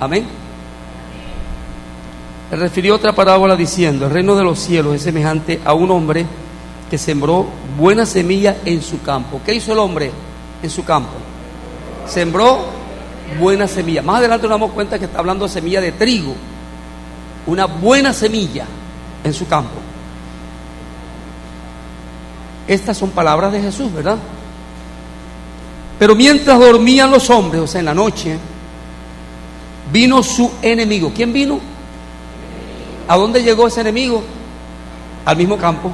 Amén. Él refirió otra parábola diciendo: el reino de los cielos es semejante a un hombre que sembró buena semilla en su campo. ¿Qué hizo el hombre en su campo? Sembró buena semilla. Más adelante nos damos cuenta que está hablando de semilla de trigo. Una buena semilla en su campo. Estas son palabras de Jesús, ¿verdad? Pero mientras dormían los hombres, o sea, en la noche, vino su enemigo. ¿Quién vino? ¿A dónde llegó ese enemigo? Al mismo campo.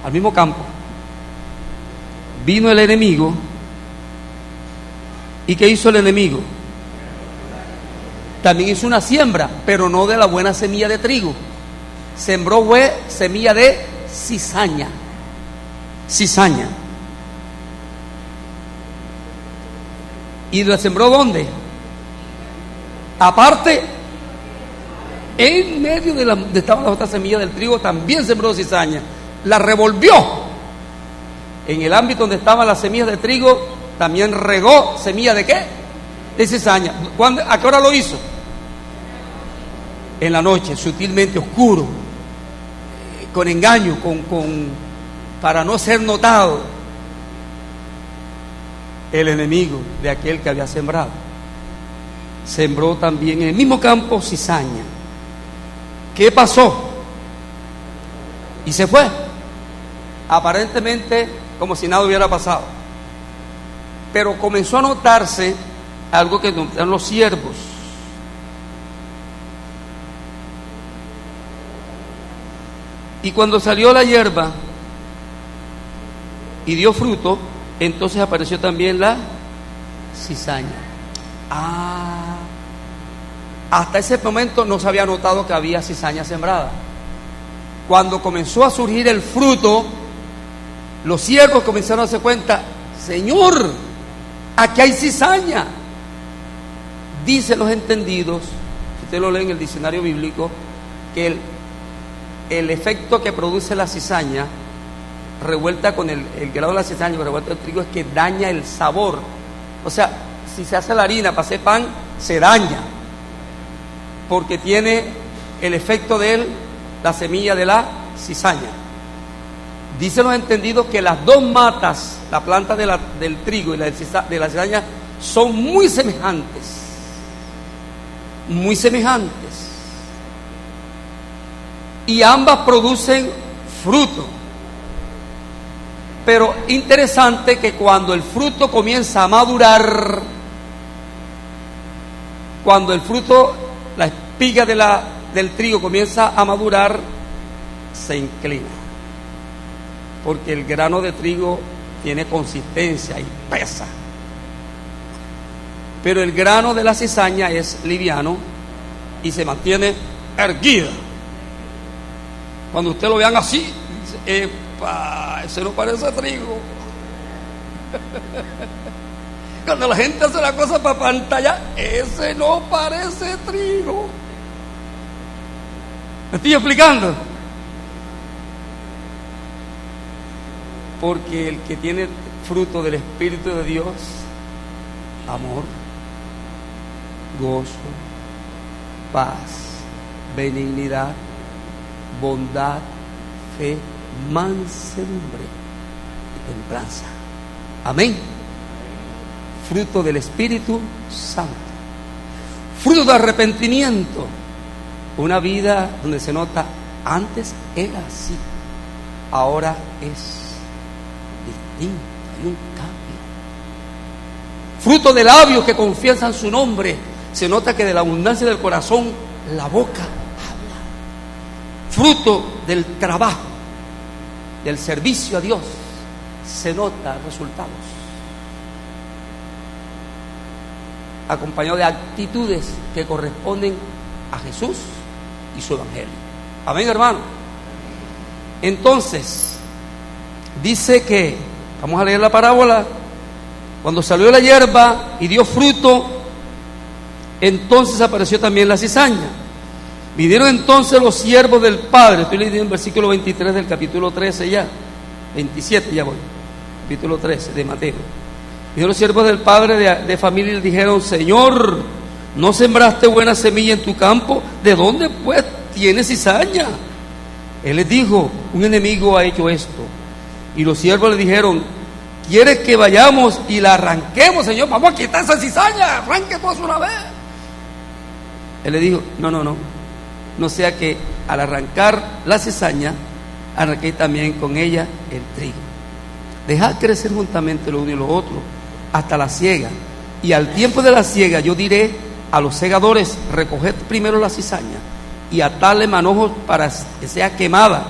Al mismo campo. Vino el enemigo. ¿Y qué hizo el enemigo? También hizo una siembra, pero no de la buena semilla de trigo. Sembró semilla de cizaña. Cizaña. ¿Y la sembró dónde? Aparte, en medio de estaba la otra semilla del trigo, también sembró cizaña. La revolvió. En el ámbito donde estaban las semillas de trigo, también regó semilla de ¿qué? De cizaña. ¿A qué hora lo hizo? En la noche, sutilmente, oscuro, con engaño, para no ser notado. El enemigo de aquel que había sembrado sembró también en el mismo campo cizaña. ¿Qué pasó? Y se fue, aparentemente como si nada hubiera pasado. Pero comenzó a notarse algo que notaron los siervos. Y cuando salió la hierba y dio fruto, entonces apareció también la cizaña. Hasta ese momento no se había notado que había cizaña sembrada. Cuando comenzó a surgir el fruto, los siervos comenzaron a darse cuenta: Señor, aquí hay cizaña. Dicen los entendidos, si usted lo lee en el diccionario bíblico, que el efecto que produce la cizaña revuelta con el grado de la cizaña, revuelta el trigo, es que daña el sabor. O sea, si se hace la harina para hacer pan, se daña, porque tiene el efecto de la semilla de la cizaña. Dicen los entendidos que las dos matas, la planta del trigo y la de la cizaña, son muy semejantes. Muy semejantes. Y ambas producen fruto. Pero interesante que cuando el fruto comienza a madurar, cuando el fruto, la espiga del trigo comienza a madurar, se inclina. Porque el grano de trigo tiene consistencia y pesa. Pero el grano de la cizaña es liviano y se mantiene erguida. Cuando usted lo vean así, dice: ¡epa! Ese no parece trigo. Cuando la gente hace la cosa para pantalla, ese no parece trigo. ¿Me estoy explicando? Porque el que tiene fruto del Espíritu de Dios, amor, gozo, paz, benignidad, bondad, fe, mansedumbre y templanza. Amén. Fruto del Espíritu Santo. Fruto de arrepentimiento. Una vida donde se nota: antes era así, ahora es distinto, hay un cambio. Fruto de labios que confiesan su nombre. Se nota que de la abundancia del corazón la boca habla. Fruto del trabajo, del servicio a Dios, se nota resultados, acompañado de actitudes que corresponden a Jesús y su evangelio. Amén, hermano. Entonces dice que, vamos a leer la parábola: cuando salió la hierba y dio fruto, entonces apareció también la cizaña. Vinieron entonces los siervos del padre. Estoy leyendo el versículo 23 del capítulo 13 ya, 27 ya voy, capítulo 13 de Mateo. Vinieron los siervos del padre de familia y le dijeron: Señor, ¿no sembraste buena semilla en tu campo? ¿De dónde pues tienes cizaña? Él les dijo: un enemigo ha hecho esto. Y los siervos le dijeron: ¿quieres que vayamos y la arranquemos, Señor? Vamos a quitar esa cizaña, arranque todas una vez. Él le dijo: no sea que al arrancar la cizaña, arranqué también con ella el trigo. Dejad crecer juntamente lo uno y lo otro hasta la siega. Y al tiempo de la siega yo diré a los segadores: recoged primero la cizaña y atadle manojos para que sea quemada.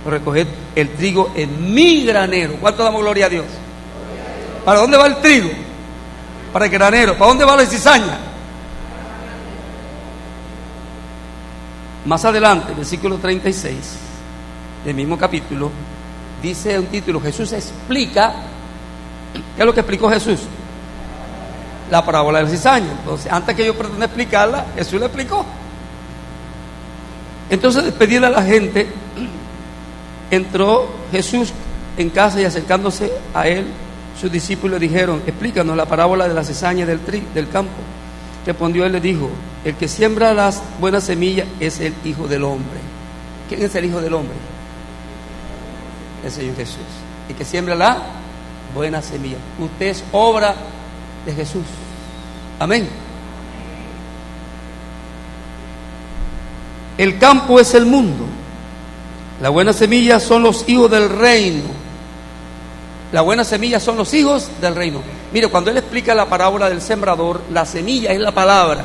Recoged el trigo en mi granero. ¿Cuánto damos gloria a Dios? ¿Para dónde va el trigo? Para el granero. ¿Para dónde va la cizaña? Más adelante, versículo 36 del mismo capítulo, dice un título: Jesús explica. ¿Qué es lo que explicó Jesús? La parábola de la cizaña. Entonces, antes que yo pretenda explicarla, Jesús la explicó. Entonces, despedida a la gente, entró Jesús en casa y acercándose a él, sus discípulos le dijeron: explícanos la parábola de la cizaña del campo. Respondió él, le dijo: el que siembra las buenas semillas es el Hijo del Hombre. ¿Quién es el Hijo del Hombre? El Señor Jesús. El que siembra la buena semilla. Usted es obra de Jesús. Amén. El campo es el mundo. La buena semilla son los hijos del reino. La buena semilla son los hijos del reino. Mire, cuando él explica la parábola del sembrador, la semilla es la palabra,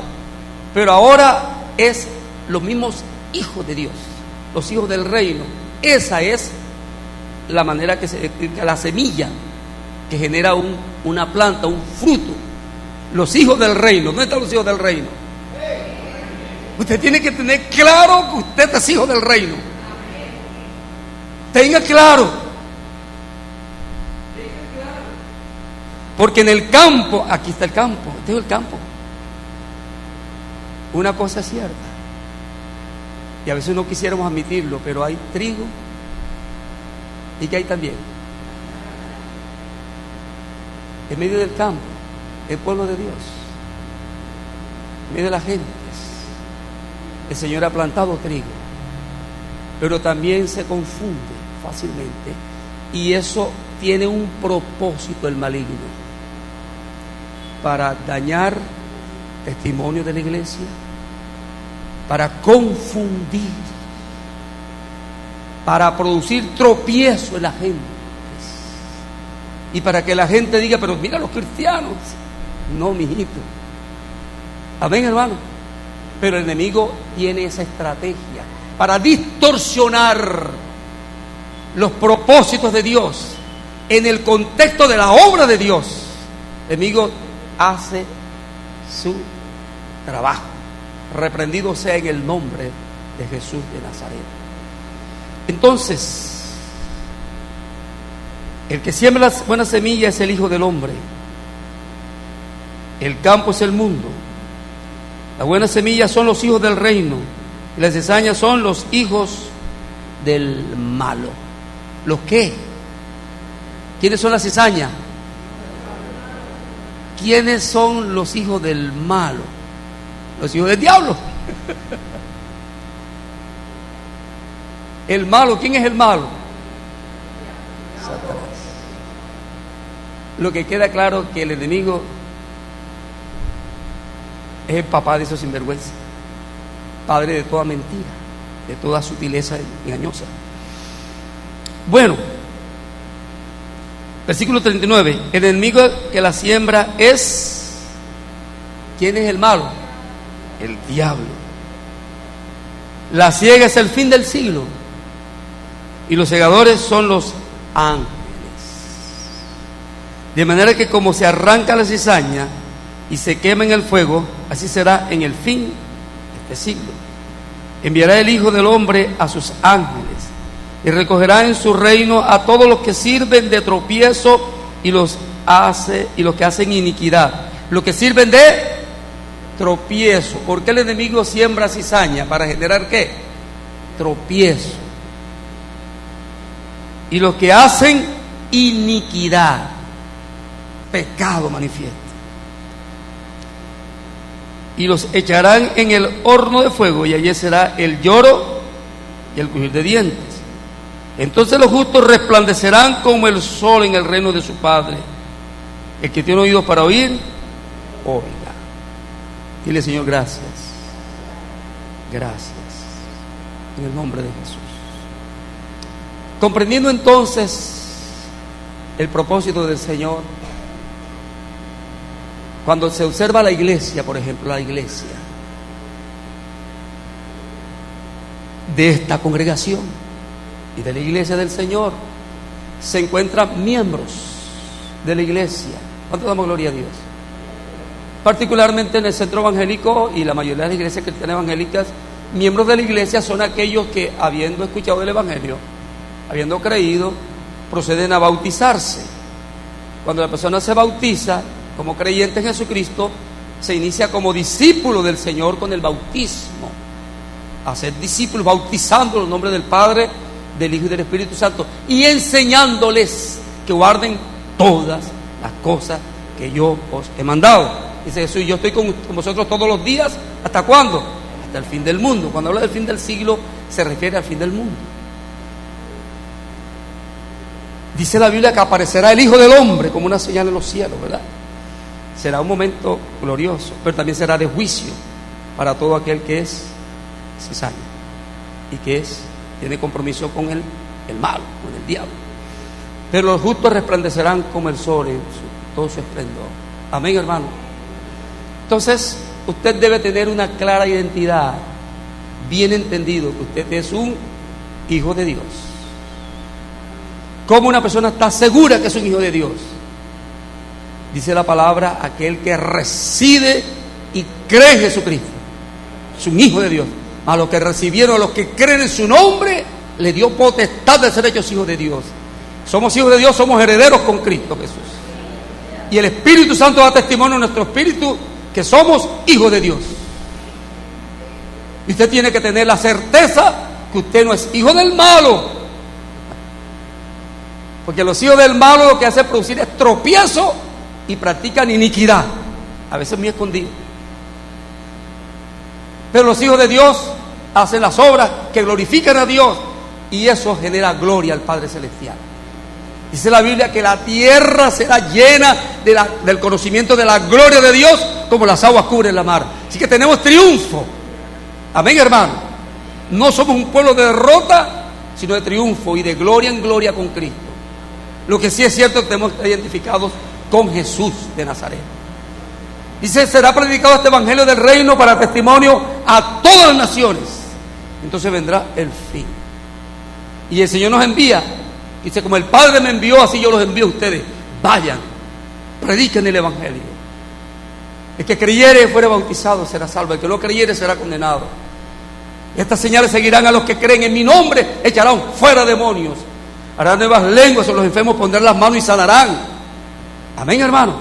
pero ahora es los mismos hijos de Dios, los hijos del reino. Esa es la manera que se explica la semilla que genera una planta, un fruto. Los hijos del reino. ¿Dónde están los hijos del reino? Usted tiene que tener claro que usted es hijo del reino. Tenga claro. Porque en el campo, aquí está el campo, este es el campo. Una cosa es cierta, y a veces no quisiéramos admitirlo, pero hay trigo y que hay también. En medio del campo, el pueblo de Dios, en medio de la gente, el Señor ha plantado trigo, pero también se confunde fácilmente, y eso tiene un propósito, el maligno, para dañar testimonio de la iglesia, para confundir, para producir tropiezo en la gente, y para que la gente diga: pero mira los cristianos. No, mijito. Amén, hermano. Pero el enemigo tiene esa estrategia para distorsionar los propósitos de Dios en el contexto de la obra de Dios. El enemigo hace su trabajo. Reprendido sea en el nombre de Jesús de Nazaret. Entonces, el que siembra la buena semilla es el Hijo del Hombre. El campo es el mundo. La buena semilla son los hijos del reino, y las cizañas son los hijos del malo. ¿Los qué? ¿Quiénes son las cizañas? ¿Quiénes son los hijos del malo? Los hijos del diablo. El malo, ¿quién es el malo? Satanás. Lo que queda claro que el enemigo es el papá de esos sinvergüenza, padre de toda mentira, de toda sutileza engañosa. Bueno, versículo 39. El enemigo que la siembra es... ¿quién es el malo? El diablo. La siega es el fin del siglo, y los segadores son los ángeles. De manera que como se arranca la cizaña y se quema en el fuego, así será en el fin de este siglo. Enviará el Hijo del Hombre a sus ángeles, y recogerá en su reino a todos los que sirven de tropiezo y los que hacen iniquidad, los que sirven de tropiezo. ¿Por qué el enemigo siembra cizaña? ¿Para generar qué? Tropiezo. Y los que hacen iniquidad, pecado manifiesto. y los echarán en el horno de fuego, y allí será el lloro y el crujir de dientes. Entonces los justos resplandecerán como el sol en el reino de su Padre. El que tiene oídos para oír, oiga. Dile, Señor, gracias. Gracias. En el nombre de Jesús. Comprendiendo entonces el propósito del Señor, cuando se observa la iglesia, por ejemplo, la iglesia de esta congregación y de la iglesia del Señor, se encuentran miembros de la iglesia. ¿Cuánto damos gloria a Dios? Particularmente en el centro evangélico y la mayoría de las iglesias cristianas evangélicas, miembros de la iglesia son aquellos que, habiendo escuchado el evangelio, habiendo creído, proceden a bautizarse. Cuando la persona se bautiza como creyente en Jesucristo, se inicia como discípulo del Señor con el bautismo, a ser discípulos, bautizando en el nombre del Padre, del Hijo y del Espíritu Santo, y enseñándoles que guarden todas las cosas que yo os he mandado. Dice Jesús, yo estoy con vosotros todos los días. ¿Hasta cuándo? Hasta el fin del mundo. Cuando habla del fin del siglo, se refiere al fin del mundo. Dice la Biblia que aparecerá el Hijo del Hombre como una señal en los cielos, ¿verdad? Será un momento glorioso, pero también será de juicio para todo aquel que es cizaña y que tiene compromiso con el malo, con el diablo. Pero los justos resplandecerán como el sol en todo su esplendor. Amén, hermano. Entonces, usted debe tener una clara identidad, bien entendido que usted es un hijo de Dios. ¿Cómo una persona está segura que es un hijo de Dios? Dice la palabra, aquel que reside y cree en Jesucristo es un hijo de Dios. A los que recibieron, a los que creen en su nombre, le dio potestad de ser hechos hijos de Dios. Somos hijos de Dios, somos herederos con Cristo Jesús. Y el Espíritu Santo da testimonio a nuestro espíritu que somos hijos de Dios. Y usted tiene que tener la certeza que usted no es hijo del malo. Porque los hijos del malo lo que hacen es producir es tropiezo y practican iniquidad, a veces muy escondido. Pero los hijos de Dios hacen las obras que glorifican a Dios, y eso genera gloria al Padre Celestial. Dice la Biblia que la tierra será llena del conocimiento de la gloria de Dios, como las aguas cubren la mar. Así que tenemos triunfo. Amén, hermano. No somos un pueblo de derrota, sino de triunfo y de gloria en gloria con Cristo. Lo que sí es cierto es que tenemos que estar identificados con Jesús de Nazaret. Dice, será predicado este evangelio del reino para testimonio a todas las naciones. Entonces vendrá el fin. Y el Señor nos envía. Dice, como el Padre me envió, así yo los envío a ustedes. Vayan, prediquen el evangelio. El que creyere y fuere bautizado será salvo. El que no creyere será condenado. Estas señales seguirán a los que creen en mi nombre. Echarán fuera demonios. Harán nuevas lenguas, a los enfermos pondrán las manos y sanarán. Amén, hermano.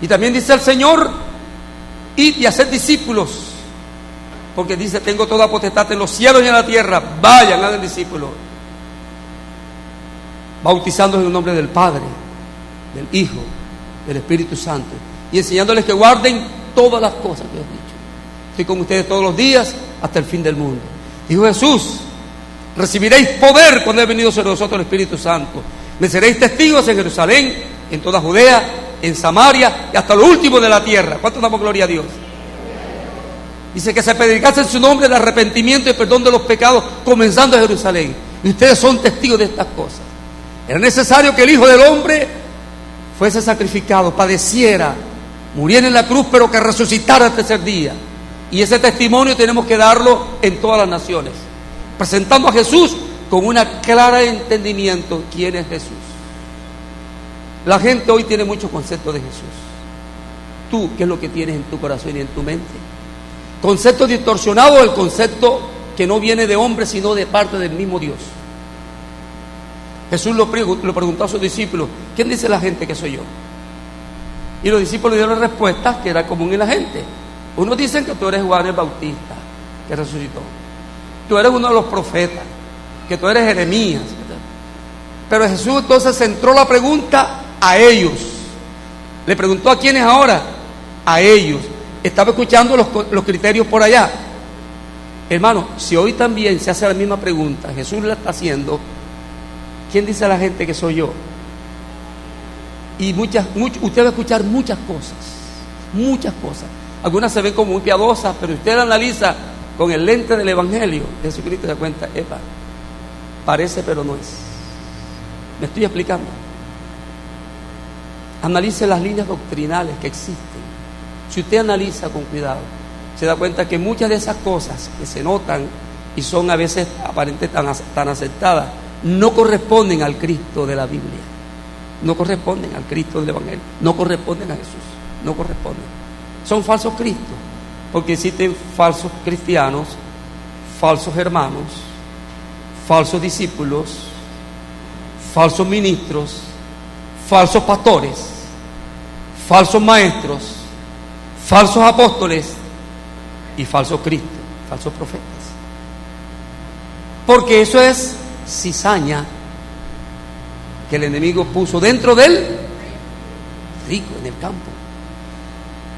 Y también dice el Señor, id y haced discípulos, porque dice, tengo toda potestad en los cielos y en la tierra. Vayan, hagan discípulos, bautizándolos en el nombre del Padre, del Hijo, del Espíritu Santo, y enseñándoles que guarden todas las cosas que os he dicho. Estoy con ustedes todos los días hasta el fin del mundo. Dijo Jesús, recibiréis poder cuando haya venido sobre vosotros el Espíritu Santo. Me seréis testigos en Jerusalén, en toda Judea, en Samaria y hasta lo último de la tierra. ¿Cuánto damos gloria a Dios? Dice que se predicase en su nombre el arrepentimiento y perdón de los pecados, comenzando en Jerusalén. Y ustedes son testigos de estas cosas. Era necesario que el Hijo del Hombre fuese sacrificado, padeciera, muriera en la cruz, pero que resucitara al tercer día. Y ese testimonio tenemos que darlo en todas las naciones, presentando a Jesús con una clara entendimiento quién es Jesús. La gente hoy tiene muchos conceptos de Jesús. ¿Tú qué es lo que tienes en tu corazón y en tu mente? Concepto distorsionado, el concepto que no viene de hombre sino de parte del mismo Dios. Jesús lo preguntó a sus discípulos, ¿quién dice la gente que soy yo? Y los discípulos dieron respuestas que era común en la gente. Unos dicen que tú eres Juan el Bautista, que resucitó. Tú eres uno de los profetas, que tú eres Jeremías. Pero Jesús entonces centró la pregunta a ellos. Le preguntó a quiénes ahora, a ellos. estaba escuchando los criterios por allá. Hermano, si hoy también se hace la misma pregunta, Jesús la está haciendo, ¿quién dice a la gente que soy yo? Y usted va a escuchar muchas cosas. Algunas se ven como muy piadosas, pero usted la analiza con el lente del Evangelio de Jesucristo y se da cuenta, epa, parece pero no es. ¿Me estoy explicando? Analice las líneas doctrinales que existen. Si usted analiza con cuidado, se da cuenta que muchas de esas cosas que se notan y son a veces aparentemente tan aceptadas, no corresponden al Cristo de la Biblia, no corresponden al Cristo del Evangelio, no corresponden a Jesús, no corresponden. Son falsos cristos, porque existen falsos cristianos, falsos hermanos, falsos discípulos, falsos ministros, falsos pastores, falsos maestros, falsos apóstoles y falsos cristos, falsos profetas. Porque eso es cizaña que el enemigo puso dentro del trigo en el campo.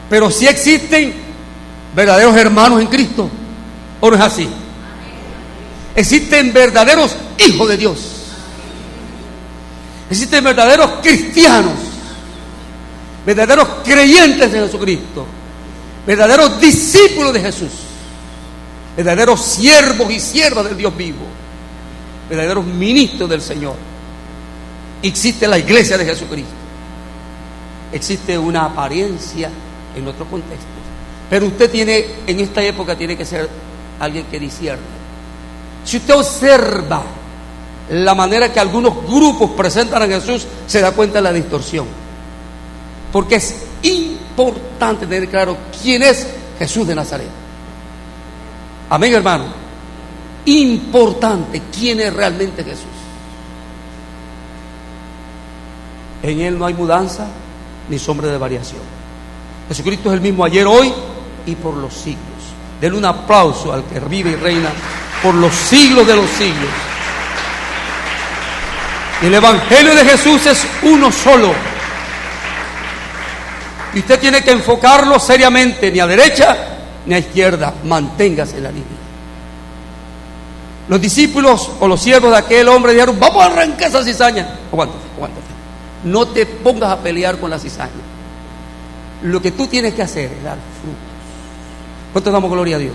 Pero sí existen verdaderos hermanos en Cristo, ¿o no es así? Existen verdaderos hijos de Dios. Existen verdaderos cristianos, verdaderos creyentes de Jesucristo, verdaderos discípulos de Jesús, verdaderos siervos y siervas del Dios vivo, verdaderos ministros del Señor. Existe la iglesia de Jesucristo. Existe una apariencia en otro contexto, pero usted en esta época tiene que ser alguien que discierne. Si usted observa la manera que algunos grupos presentan a Jesús, se da cuenta de la distorsión, porque es importante tener claro quién es Jesús de Nazaret. Amén, hermano. Importante quién es realmente Jesús. En Él no hay mudanza ni sombra de variación. Jesucristo es el mismo ayer, hoy y por los siglos. Denle un aplauso al que vive y reina por los siglos de los siglos. El Evangelio de Jesús es uno solo. Y usted tiene que enfocarlo seriamente, ni a derecha ni a izquierda. Manténgase en la línea. Los discípulos o los siervos de aquel hombre dijeron: vamos a arrancar esa cizaña. Aguántate. No te pongas a pelear con la cizaña. Lo que tú tienes que hacer es dar frutos. ¿Cuánto damos gloria a Dios?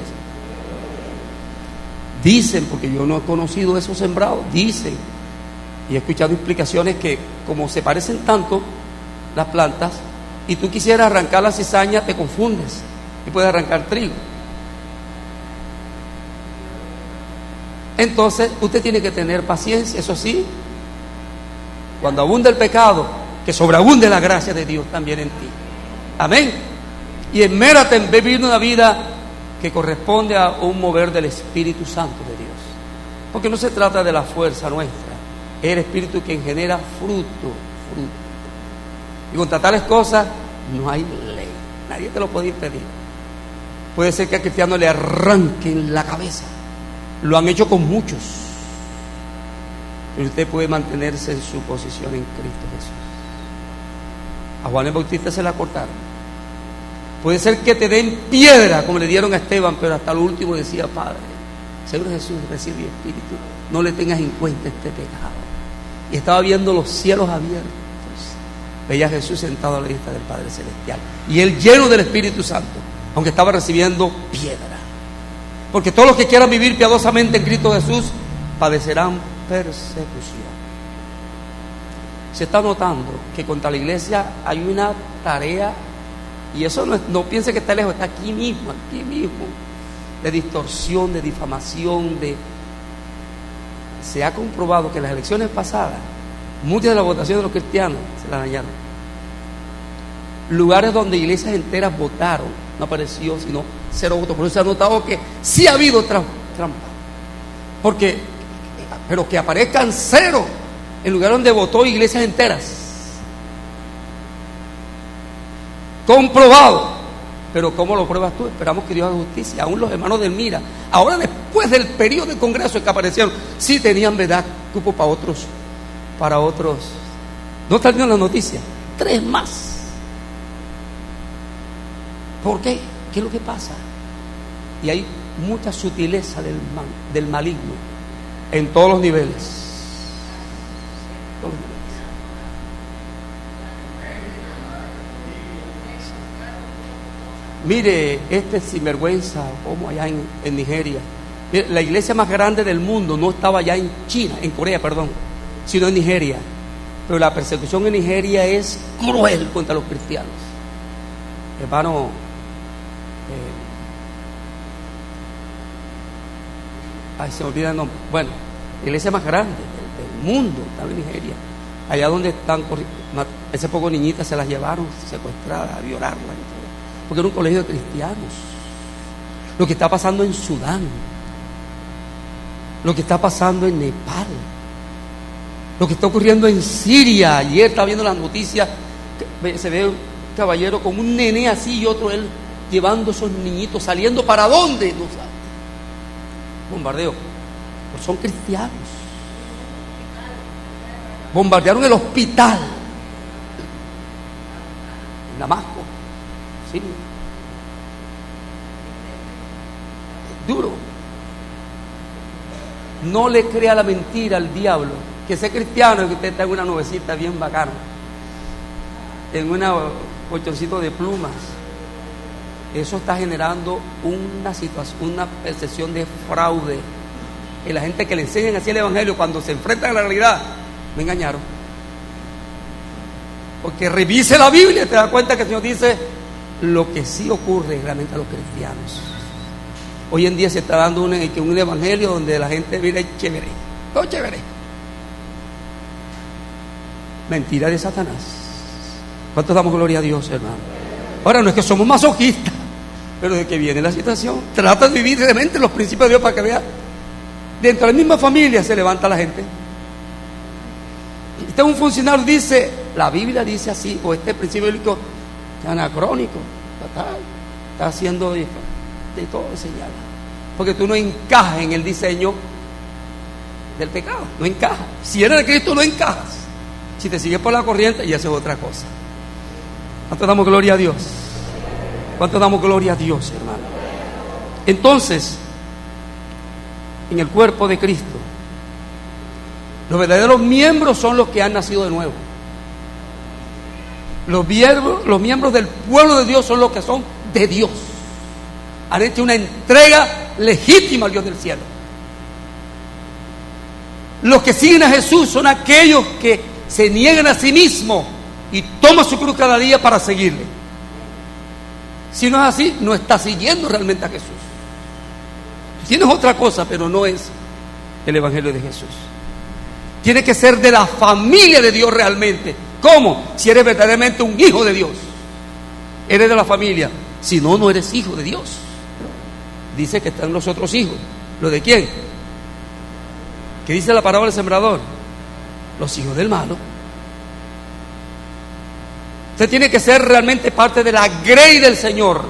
Dicen, porque yo no he conocido esos sembrados, dicen, y he escuchado explicaciones que como se parecen tanto las plantas, y tú quisieras arrancar la cizaña, te confundes y puedes arrancar trigo. Entonces usted tiene que tener paciencia, eso sí, cuando abunda el pecado, que sobreabunde la gracia de Dios también en ti. Amén. Y esmérate en vivir una vida que corresponde a un mover del Espíritu Santo de Dios, porque no se trata de la fuerza nuestra, es el Espíritu quien genera fruto. Y contra tales cosas no hay ley, nadie te lo puede impedir. Puede ser que al cristiano le arranquen la cabeza, lo han hecho con muchos, pero usted puede mantenerse en su posición en Cristo Jesús. A Juan el Bautista se la cortaron. Puede ser que te den piedra como le dieron a Esteban, pero hasta lo último decía: Padre, Señor Jesús, recibe mi espíritu, no le tengas en cuenta este pecado. Y estaba viendo los cielos abiertos, veía a Jesús sentado a la diestra del Padre Celestial, y él lleno del Espíritu Santo, aunque estaba recibiendo piedra. Porque todos los que quieran vivir piadosamente en Cristo Jesús padecerán persecución. Se está notando que contra la iglesia hay una tarea, y eso no piense que está lejos, está aquí mismo, de distorsión, de difamación, se ha comprobado que en las elecciones pasadas muchas de las votaciones de los cristianos se las dañaron. Lugares donde iglesias enteras votaron, no apareció sino 0 votos. Por eso se ha notado que sí ha habido trampa, pero que aparezcan 0 en lugares donde votó iglesias enteras, comprobado. Pero ¿cómo lo pruebas tú? Esperamos que Dios haga justicia. Aún los hermanos del Mira, ahora después del periodo de congreso que aparecieron, sí tenían, verdad, cupo para otros. No está viendo la noticia, 3 más. ¿Por qué? ¿Qué es lo que pasa? Y hay mucha sutileza del maligno en todos los niveles. Mire, este sinvergüenza, como allá en Nigeria. Mire, la iglesia más grande del mundo no estaba allá en China, en Corea, perdón, sino en Nigeria. Pero la persecución en Nigeria es cruel contra los cristianos. Hermano, se me olvida el nombre. Bueno, la iglesia más grande del mundo estaba en Nigeria. Allá donde están, hace poco niñitas se las llevaron secuestradas, a violarlas, porque era un colegio de cristianos. Lo que está pasando en Sudán, lo que está pasando en Nepal, lo que está ocurriendo en Siria. Ayer estaba viendo las noticias, se ve un caballero con un nene así y otro él llevando esos niñitos, saliendo ¿para dónde? No sabe. Bombardeo, pues son cristianos. Bombardearon el hospital en Damasco, Siria. Duro. No le crea la mentira al diablo que sea cristiano y que usted está en una nubecita bien bacana, en un colchoncito de plumas. Eso está generando una situación, una percepción de fraude. Y la gente que le enseñan así el evangelio, cuando se enfrentan a la realidad, me engañaron. Porque revise la Biblia y te das cuenta que el Señor dice lo que sí ocurre realmente a los cristianos. Hoy en día se está dando un evangelio donde la gente vive chévere, todo chévere. Mentira de Satanás. ¿Cuántos damos gloria a Dios, hermano? Ahora, no es que somos masoquistas, pero de que viene la situación, trata de vivir realmente los principios de Dios para que vea. Dentro de la misma familia se levanta la gente. Este un funcionario dice, la Biblia dice así, o este principio bíblico anacrónico, está haciendo de todo señala. Porque tú no encajas en el diseño del pecado, no encajas. Si eres de Cristo no encajas. Si te sigues por la corriente, ya eso es otra cosa. ¿Cuánto damos gloria a Dios? ¿Cuánto damos gloria a Dios, hermano? Entonces, en el cuerpo de Cristo, los verdaderos miembros son los que han nacido de nuevo. Los miembros del pueblo de Dios son los que son de Dios. Han hecho una entrega legítima al Dios del cielo. Los que siguen a Jesús son aquellos que se niegan a sí mismos y toman su cruz cada día para seguirle. Si no es así, no está siguiendo realmente a Jesús. Tienes otra cosa, pero no es el evangelio de Jesús. Tiene que ser de la familia de Dios realmente. ¿Cómo? Si eres verdaderamente un hijo de Dios. Eres de la familia. Si no, no eres hijo de Dios. Dice que están los otros hijos. ¿Lo de quién? ¿Qué dice la parábola del sembrador? Los hijos del malo. Usted tiene que ser realmente parte de la grey del Señor,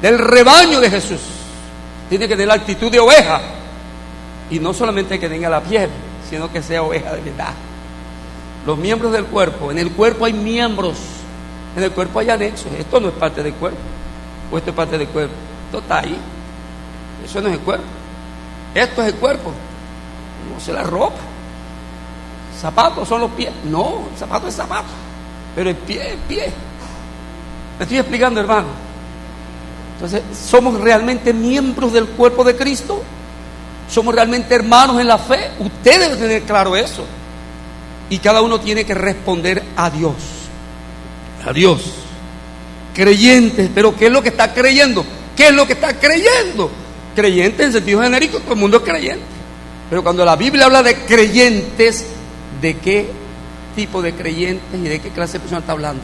del rebaño de Jesús. Tiene que tener la actitud de oveja. Y no solamente que tenga la piel, sino que sea oveja de verdad. Los miembros del cuerpo, en el cuerpo hay miembros, en el cuerpo hay anexos. Esto no es parte del cuerpo, o esto es parte del cuerpo. Esto está ahí. Eso no es el cuerpo. Esto es el cuerpo. No es la ropa. Zapatos son los pies. No, el zapato es zapato. Pero el pie es pie. ¿Me estoy explicando, hermano? Entonces, ¿somos realmente miembros del cuerpo de Cristo? ¿Somos realmente hermanos en la fe? Usted debe tener claro eso. Y cada uno tiene que responder a Dios. A Dios. Creyentes. ¿Pero qué es lo que está creyendo? ¿Qué es lo que está creyendo? Creyente en sentido genérico, todo el mundo es creyente. Pero cuando la Biblia habla de creyentes, ¿de qué tipo de creyentes y de qué clase de persona está hablando?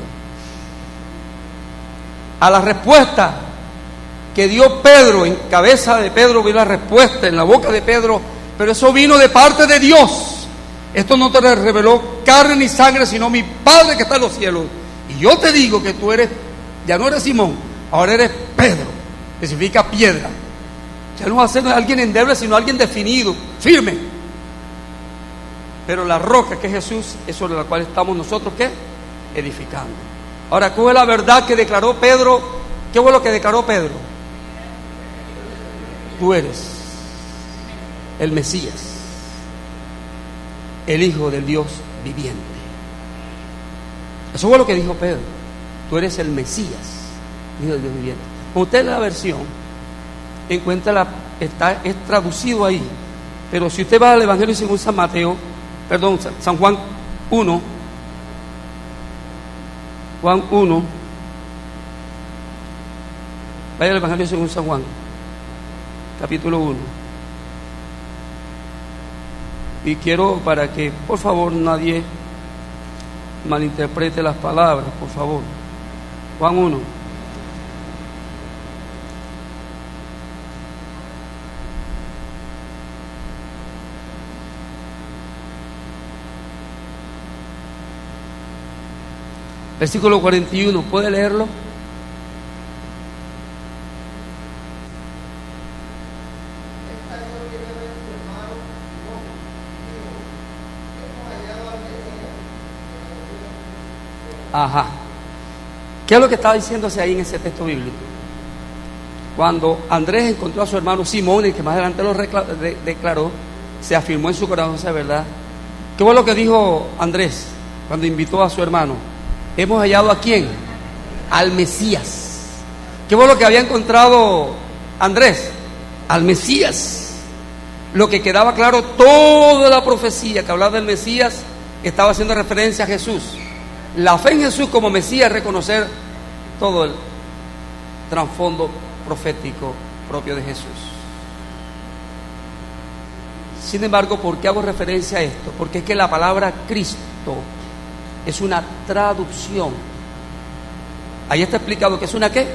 A la respuesta que dio Pedro, en cabeza de Pedro vino la respuesta, en la boca de Pedro, pero eso vino de parte de Dios. Esto no te reveló carne ni sangre, sino mi Padre que está en los cielos. Y yo te digo que tú eres, ya no eres Simón, ahora eres Pedro, que significa piedra. Ya no va a ser alguien endeble, sino alguien definido, firme. Pero la roca que es Jesús es sobre la cual estamos nosotros, ¿qué? Edificando. Ahora, ¿cuál es la verdad que declaró Pedro? ¿Qué fue lo que declaró Pedro? tú eres el Mesías, el Hijo del Dios viviente. Eso fue lo que dijo Pedro. Tú eres el Mesías, Hijo del Dios viviente. Cuando usted lee la versión, encuentra es traducido ahí. Pero si usted va al Evangelio según San Juan 1, vaya al Evangelio según San Juan, capítulo 1. Y quiero, para que por favor nadie malinterprete las palabras, por favor. Juan 1. Versículo 41, ¿puede leerlo? Ajá. ¿Qué es lo que estaba diciéndose ahí en ese texto bíblico? Cuando Andrés encontró a su hermano Simón, el que más adelante lo declaró, se afirmó en su corazón esa verdad. ¿Qué fue lo que dijo Andrés cuando invitó a su hermano? Hemos hallado ¿a quién? Al Mesías. ¿Qué fue lo que había encontrado Andrés? Al Mesías. Lo que quedaba claro, toda la profecía que hablaba del Mesías estaba haciendo referencia a Jesús. La fe en Jesús como Mesías, reconocer todo el trasfondo profético propio de Jesús. Sin embargo, ¿por qué hago referencia a esto? Porque es que la palabra Cristo es una traducción. Ahí está explicado que es una ¿qué?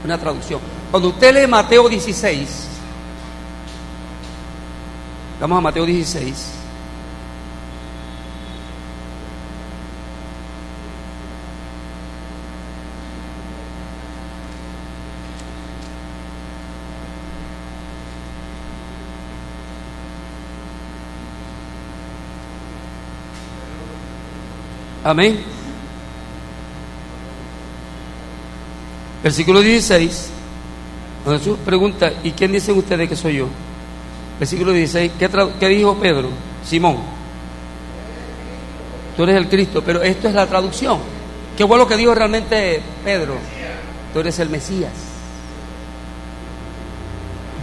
Una traducción. Cuando usted lee Mateo 16, vamos a Mateo 16. Amén. Versículo 16, donde Jesús pregunta: ¿y quién dicen ustedes que soy yo? Versículo 16, ¿qué dijo Pedro? Simón, tú eres el Cristo. Pero esto es la traducción. ¿Qué fue lo que dijo realmente Pedro? Tú eres el Mesías.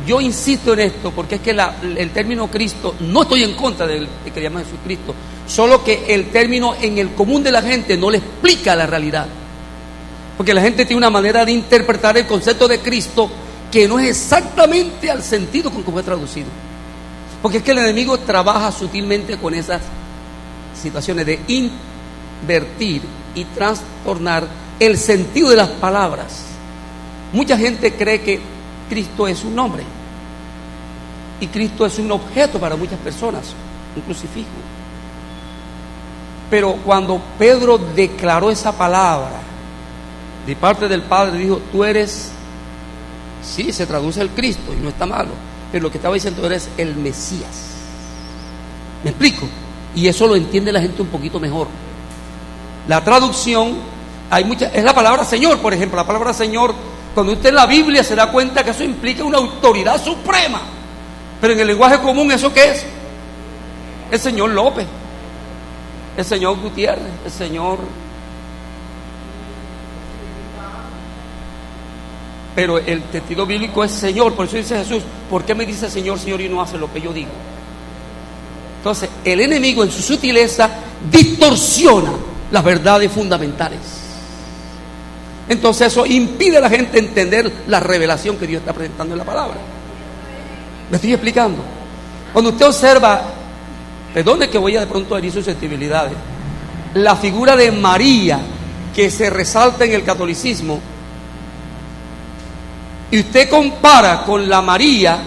Yo insisto en esto porque es que el término Cristo, no estoy en contra de que llaman Jesucristo, solo que el término en el común de la gente no le explica la realidad. Porque la gente tiene una manera de interpretar el concepto de Cristo que no es exactamente al sentido con que fue traducido. Porque es que el enemigo trabaja sutilmente con esas situaciones de invertir y trastornar el sentido de las palabras. Mucha gente cree que Cristo es un nombre y Cristo es un objeto para muchas personas, un crucifijo. Pero cuando Pedro declaró esa palabra de parte del Padre, dijo: tú eres, sí, se traduce el Cristo y no está malo, pero lo que estaba diciendo, eres el Mesías. ¿Me explico? Y eso lo entiende la gente un poquito mejor. La traducción, es la palabra Señor, por ejemplo. La palabra Señor, cuando usted en la Biblia se da cuenta que eso implica una autoridad suprema, pero en el lenguaje común, ¿eso qué es? El señor López, el señor Gutiérrez, el señor. Pero el sentido bíblico es Señor. Por eso dice Jesús: ¿por qué me dice Señor, Señor, y no hace lo que yo digo? Entonces el enemigo en su sutileza distorsiona las verdades fundamentales. Entonces eso impide a la gente entender la revelación que Dios está presentando en la palabra. ¿Me estoy explicando? Cuando usted observa, perdone que voy a de pronto herir sus sensibilidades, la figura de María que se resalta en el catolicismo, y usted compara con la María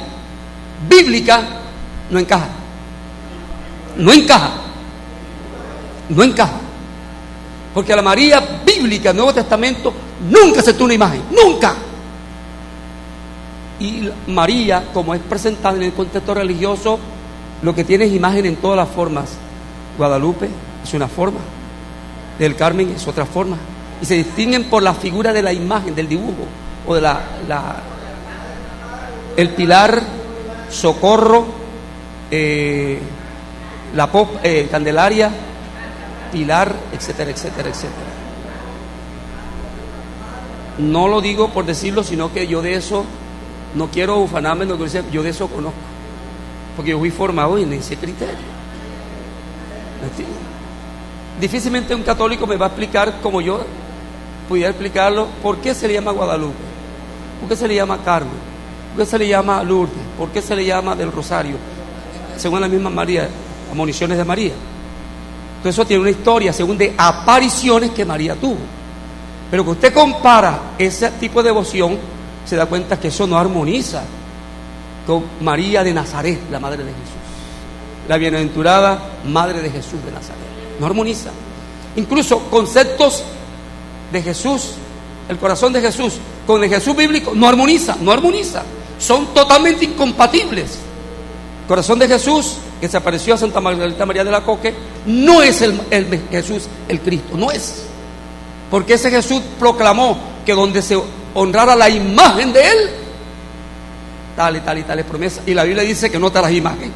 bíblica, no encaja. No encaja. No encaja. Porque la María bíblica del Nuevo Testamento nunca aceptó una imagen. ¡Nunca! Y María, como es presentada en el contexto religioso, lo que tiene es imagen en todas las formas. Guadalupe es una forma, del Carmen es otra forma, y se distinguen por la figura de la imagen, del dibujo, o de el pilar Socorro, Candelaria, Pilar, etcétera, etcétera, etcétera. No lo digo por decirlo, sino que yo de eso no quiero ufanarme, yo de eso conozco, porque yo fui formado en ese criterio. ¿Me entiendes? Difícilmente un católico me va a explicar, como yo pudiera explicarlo, por qué se le llama Guadalupe, por qué se le llama Carmen, por qué se le llama Lourdes, por qué se le llama del Rosario, según la misma María, admoniciones de María. Entonces eso tiene una historia según de apariciones que María tuvo. Pero que usted compara ese tipo de devoción, se da cuenta que eso no armoniza con María de Nazaret, la madre de Jesús, la bienaventurada madre de Jesús de Nazaret. No armoniza. Incluso conceptos de Jesús, el corazón de Jesús, con el Jesús bíblico, no armoniza. Son totalmente incompatibles. El corazón de Jesús, que se apareció a Santa Margarita María de la Coque, no es el Jesús, el Cristo, no es. Porque ese Jesús proclamó que donde se honrara la imagen de Él, tal y tal y tales promesas. Y la Biblia dice que no te harás imagen.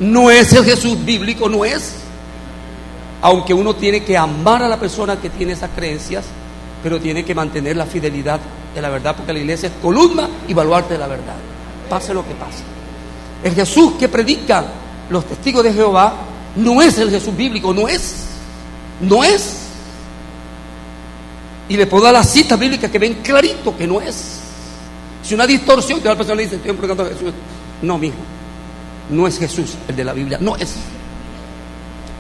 No es el Jesús bíblico, no es. Aunque uno tiene que amar a la persona que tiene esas creencias, pero tiene que mantener la fidelidad de la verdad, porque la iglesia es columna y baluarte de la verdad, pase lo que pase. El Jesús que predican los testigos de Jehová no es el Jesús bíblico, no es. Y le puedo dar las citas bíblicas que ven clarito que no es. Si una distorsión, que la persona le dice, estoy predicando a Jesús. No, mijo, no es Jesús el de la Biblia, no es.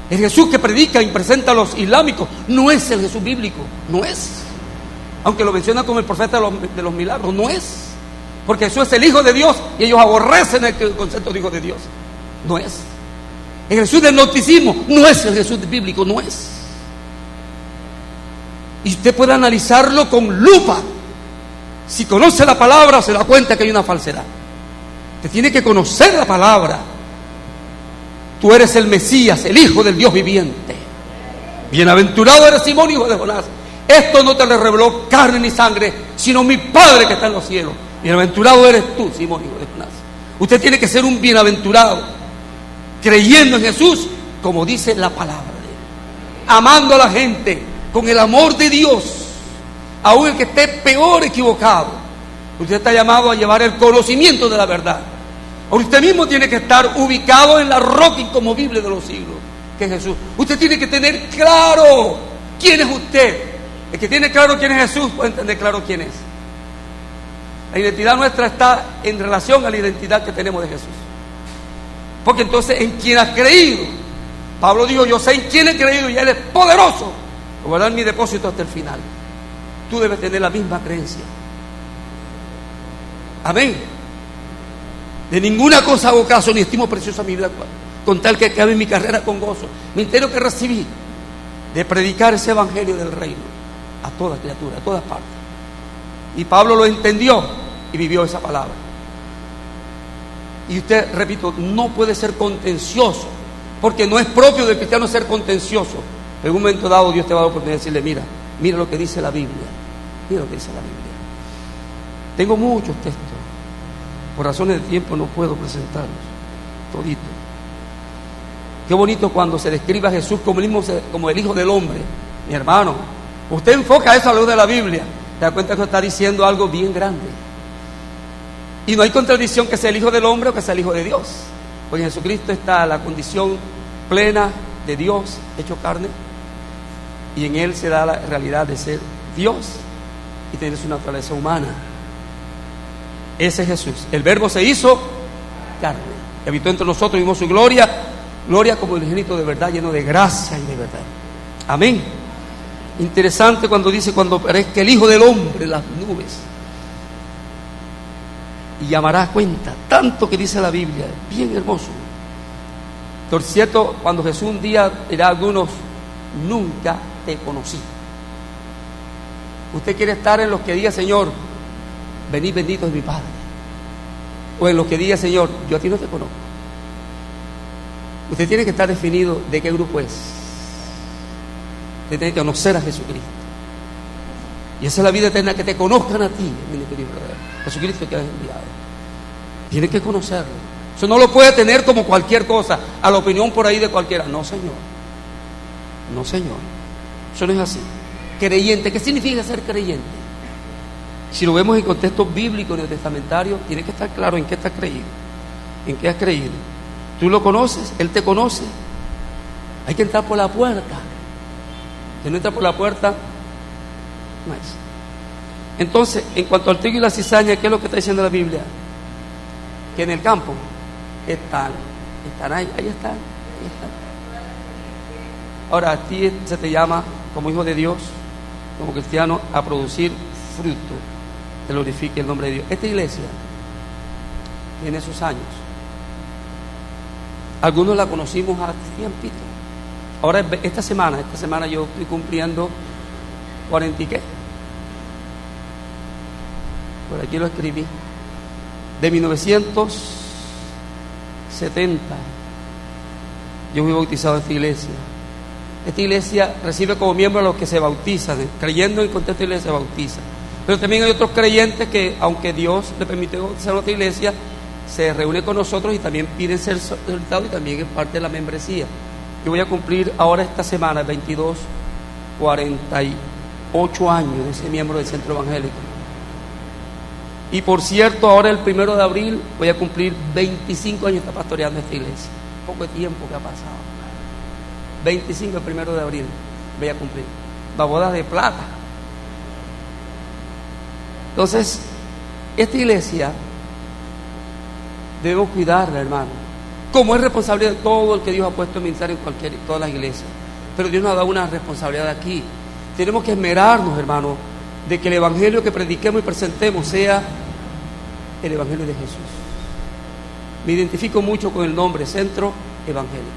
El Jesús que predica y presenta a los islámicos no es el Jesús bíblico, no es. Aunque lo menciona como el profeta de los milagros, no es. Porque Jesús es el Hijo de Dios y ellos aborrecen el concepto de Hijo de Dios, no es. El Jesús del gnosticismo no es el Jesús bíblico, no es. Y usted puede analizarlo con lupa. Si conoce la palabra, se da cuenta que hay una falsedad. Usted tiene que conocer la palabra. Tú eres el Mesías, el Hijo del Dios viviente. Bienaventurado eres Simón, hijo de Jonás. Esto no te lo reveló carne ni sangre, sino mi Padre que está en los cielos. Bienaventurado eres tú, Simón, hijo de Jonás. Usted tiene que ser un bienaventurado, creyendo en Jesús, como dice la palabra de Él, amando a la gente con el amor de Dios, aún el que esté peor equivocado. Usted está llamado a llevar el conocimiento de la verdad. Usted mismo tiene que estar ubicado en la roca inconmovible de los siglos, que es Jesús. Usted tiene que tener claro quién es usted. El que tiene claro quién es Jesús puede entender claro quién es. La identidad nuestra está en relación a la identidad que tenemos de Jesús. Porque entonces, ¿en quién has creído? Pablo dijo, yo sé en quién he creído y Él es poderoso a guardar mi depósito hasta el final. Tú debes tener la misma creencia. Amén. De ninguna cosa hago caso, ni estimo preciosa mi vida, con tal que acabe mi carrera con gozo. Ministerio que recibí de predicar ese evangelio del reino a toda criatura, a todas partes. Y Pablo lo entendió y vivió esa palabra. Y usted, repito, no puede ser contencioso, porque no es propio del cristiano ser contencioso. En un momento dado Dios te va a dar la oportunidad de decirle, mira lo que dice la Biblia. Mira lo que dice la Biblia. Tengo muchos textos. Por razones de tiempo no puedo presentarlos toditos. Qué bonito cuando se describe a Jesús como el Hijo del Hombre. Mi hermano, usted enfoca eso a la luz de la Biblia, te da cuenta que está diciendo algo bien grande. Y no hay contradicción que sea el Hijo del Hombre o que sea el Hijo de Dios. Porque en Jesucristo está la condición plena de Dios hecho carne, y en Él se da la realidad de ser Dios y tener su naturaleza humana. Ese es Jesús. El Verbo se hizo carne, habitó entre nosotros, vimos su gloria como el unigénito de verdad, lleno de gracia y de verdad. Amén. Interesante cuando dice, cuando aparezca el Hijo del Hombre en las nubes, y llamará cuenta, tanto que dice la Biblia, bien hermoso. Por cierto, cuando Jesús un día dirá a algunos, nunca te conocí. Usted quiere estar en los que diga, Señor, venid bendito de mi Padre, o en los que diga, Señor, yo a ti no te conozco. Usted tiene que estar definido de qué grupo es. Usted tiene que conocer a Jesucristo, y esa es la vida eterna, que te conozcan a ti, mi querido brother, Jesucristo que has enviado. Tiene que conocerlo. Eso no lo puede tener como cualquier cosa, a la opinión por ahí de cualquiera. No, Señor. No, Señor. Eso no es así. Creyente, ¿qué significa ser creyente? Si lo vemos en contexto bíblico, neotestamentario, tiene que estar claro en qué estás creído. En qué has creído. Tú lo conoces, Él te conoce. Hay que entrar por la puerta. Si no entra por la puerta, no es. Entonces, en cuanto al trigo y la cizaña, ¿qué es lo que está diciendo la Biblia? Que en el campo están ahí están. Ahora, a ti se te llama, como hijo de Dios, como cristiano, a producir fruto que glorifique el nombre de Dios. Esta iglesia tiene sus años. Algunos la conocimos hace tiempito. Ahora, esta semana yo estoy cumpliendo 40 y qué. Por aquí lo escribí. De 1970 yo fui bautizado en esta iglesia. Esta iglesia recibe como miembro a los que se bautizan, creyendo en el contexto de la iglesia se bautiza. Pero también hay otros creyentes que, aunque Dios le permitió bautizar a otra iglesia, se reúne con nosotros y también piden ser solicitados y también es parte de la membresía. Yo voy a cumplir ahora esta semana, 22, 48 años de ser miembro del Centro Evangélico. Y por cierto, ahora el 1 de abril voy a cumplir 25 años de pastoreando esta iglesia. Poco de tiempo que ha pasado. 25 el 1 de abril voy a cumplir. La boda de plata. Entonces, esta iglesia debemos cuidarla, hermano. Como es responsabilidad de todo el que Dios ha puesto en ministrar en todas las iglesias. Pero Dios nos ha dado una responsabilidad aquí. Tenemos que esmerarnos, hermano, de que el evangelio que prediquemos y presentemos sea el evangelio de Jesús. Me identifico mucho con el nombre Centro Evangélico.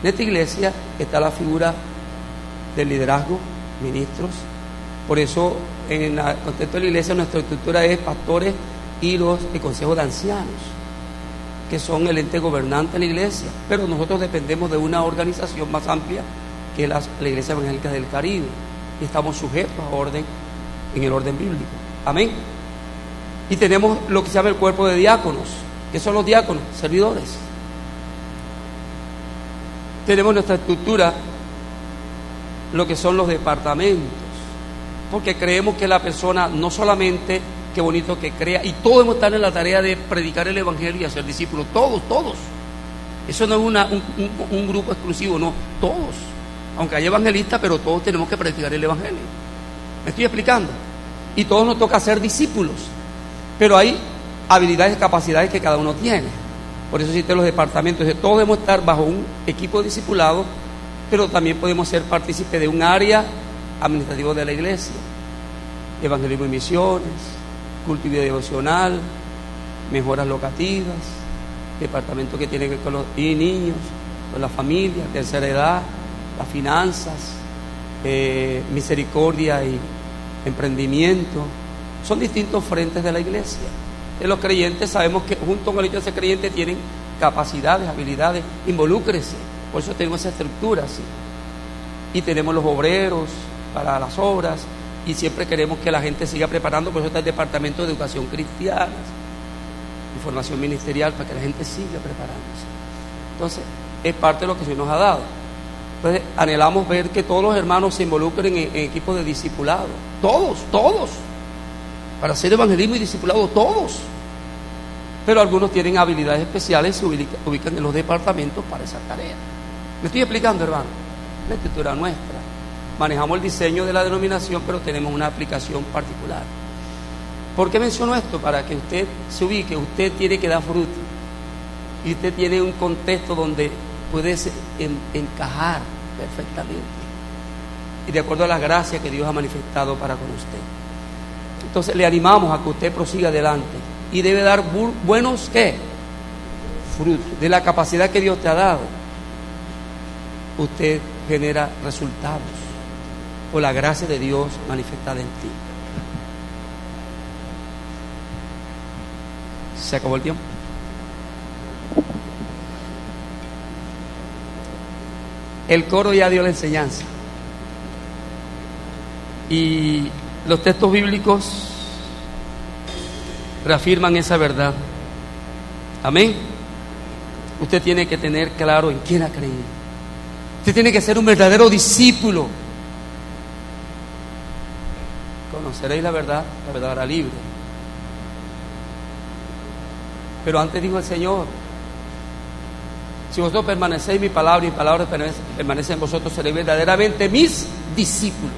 En esta iglesia está la figura del liderazgo, ministros. Por eso, en el contexto de la iglesia, nuestra estructura es pastores y el consejo de ancianos, que son el ente gobernante de la iglesia. Pero nosotros dependemos de una organización más amplia, que es la Iglesia Evangélica del Caribe. Y estamos sujetos a orden, en el orden bíblico. Amén. Y tenemos lo que se llama el cuerpo de diáconos. ¿Qué son los diáconos? Servidores. Tenemos nuestra estructura, lo que son los departamentos, porque creemos que la persona no solamente, qué bonito que crea, y todos hemos estado en la tarea de predicar el evangelio y hacer discípulos, todos. Eso no es un grupo exclusivo, no, todos. Aunque hay evangelistas, pero todos tenemos que predicar el evangelio. ¿Me estoy explicando? Y todos nos toca ser discípulos, pero hay habilidades y capacidades que cada uno tiene. Por eso existen los departamentos. Todos debemos estar bajo un equipo de discipulado, pero también podemos ser partícipes de un área administrativa de la iglesia. Evangelismo y misiones, culto y vida devocional, mejoras locativas, departamento que tiene que ver con los niños, con la familia, tercera edad, las finanzas, misericordia y emprendimiento. Son distintos frentes de la iglesia. De los creyentes sabemos que junto con la iglesia creyente tienen capacidades, habilidades, involúcrese. Por eso tenemos esa estructura así. Y tenemos los obreros para las obras y siempre queremos que la gente siga preparando. Por eso está el departamento de educación cristiana y formación ministerial, para que la gente siga preparándose. Entonces es parte de lo que Dios nos ha dado. Entonces anhelamos ver que todos los hermanos se involucren en equipos de discipulado. Todos. Para hacer evangelismo y discipulado, todos. Pero algunos tienen habilidades especiales y se ubican en los departamentos para esa tarea. ¿Me estoy explicando, hermano? La estructura nuestra. Manejamos el diseño de la denominación, pero tenemos una aplicación particular. ¿Por qué menciono esto? Para que usted se ubique. Usted tiene que dar fruto. Y usted tiene un contexto donde puede encajar perfectamente. Y de acuerdo a las gracias que Dios ha manifestado para con usted. Entonces le animamos a que usted prosiga adelante y debe dar buenos ¿qué? Frutos. De la capacidad que Dios te ha dado, usted genera resultados por la gracia de Dios manifestada en ti. ¿Se acabó el tiempo? El coro ya dio la enseñanza y los textos bíblicos reafirman esa verdad. Amén. Usted tiene que tener claro en quién ha creído. Usted tiene que ser un verdadero discípulo. Conoceréis la verdad hará libre. Pero antes dijo el Señor: si vosotros permanecéis en mi palabra y mi palabra permanece en vosotros, seréis verdaderamente mis discípulos.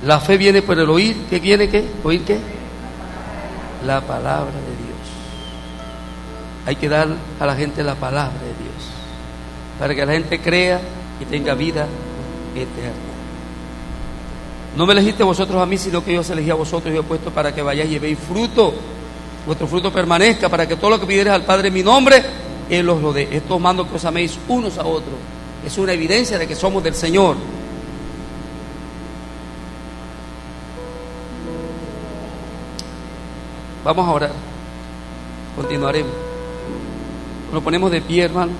La fe viene por el oír. ¿Qué viene? ¿Qué? ¿Oír qué? La palabra de Dios. Hay que dar a la gente la palabra de Dios para que la gente crea y tenga vida eterna. No me elegiste vosotros a mí, sino que yo os elegí a vosotros y os he puesto para que vayáis y llevéis fruto. Vuestro fruto permanezca, para que todo lo que pidierais al Padre en mi nombre, Él os lo dé. Estos mando que os améis unos a otros. Es una evidencia de que somos del Señor. Vamos a orar. Continuaremos. Nos ponemos de pie, hermano.